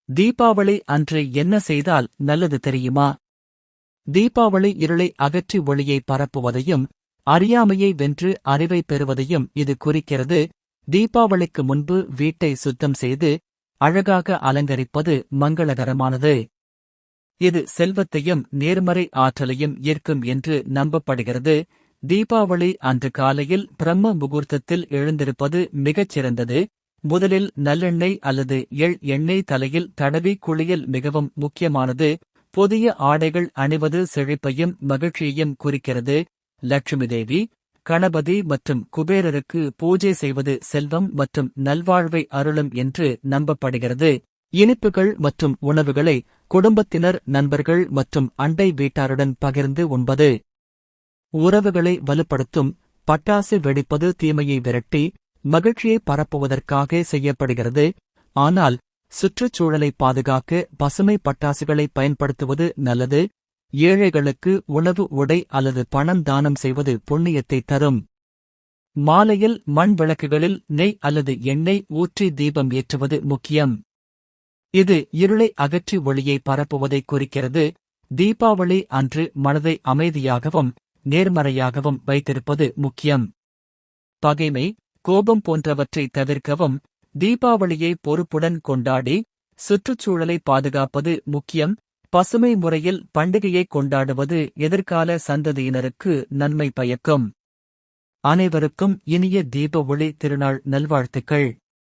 தீபாவளி அன்று என்ன செய்தால் நல்லது தெரியுமா? தீபாவளி இருளை அகற்றி ஒளியை பரப்புவதையும் அறியாமையை வென்று அறிவை பெறுவதையும் இது குறிக்கிறது. தீபாவளிக்கு முன்பு வீட்டை சுத்தம் செய்து அழகாக அலங்கரிப்பது மங்களகரமானது. இது செல்வத்தையும் நேர்மறை ஆற்றலையும் ஈர்க்கும் என்று நம்பப்படுகிறது. தீபாவளி அன்று காலையில் பிரம்ம முகூர்த்தத்தில் எழுந்திருப்பது மிகச் சிறந்தது. முதலில் நல்லெண்ணெய் அல்லது எண்ணெய் தலையில் தடவி குளியல் மிகவும் முக்கியமானது. புதிய ஆடைகள் அணிவது செழிப்பையும் மகிழ்ச்சியையும் குறிக்கிறது. லட்சுமி தேவி, கணபதி மற்றும் குபேரருக்கு பூஜை செய்வது செல்வம் மற்றும் நல்வாழ்வை அருளும் என்று நம்பப்படுகிறது. இனிப்புகள் மற்றும் உணவுகளை குடும்பத்தினர், நண்பர்கள் மற்றும் அண்டை வீட்டாருடன் பகிர்ந்து உண்பது உறவுகளை வலுப்படுத்தும். பட்டாசு வெடிப்பது தீமையை விரட்டி மகிழ்ச்சியை பரப்புவதற்காக செய்யப்படுகிறது. ஆனால் சுற்றுச்சூழலை பாதுகாக்க பசுமை பட்டாசுகளை பயன்படுத்துவது நல்லது. ஏழைகளுக்கு உணவு, உடை அல்லது பணம் தானம் செய்வது புண்ணியத்தை தரும். மாலையில் மண் விளக்குகளில் நெய் அல்லது எண்ணெய் ஊற்றி தீபம் ஏற்றுவது முக்கியம். இது இருளை அகற்றி ஒளியை பரப்புவதை குறிக்கிறது. தீபாவளி அன்று மனதை அமைதியாகவும் நேர்மறையாகவும் வைத்திருப்பது முக்கியம். பகைமை, கோபம் போன்றவற்றை தவிர்க்கவும். தீபாவளியை பொறுப்புடன் கொண்டாடி சுற்றுச்சூழலை பாதுகாப்பது முக்கியம். பசுமை முறையில் பண்டிகையை கொண்டாடுவது எதிர்கால சந்ததியினருக்கு நன்மை பயக்கும். அனைவருக்கும் இனிய தீப ஒளி திருநாள் நல்வாழ்த்துக்கள்.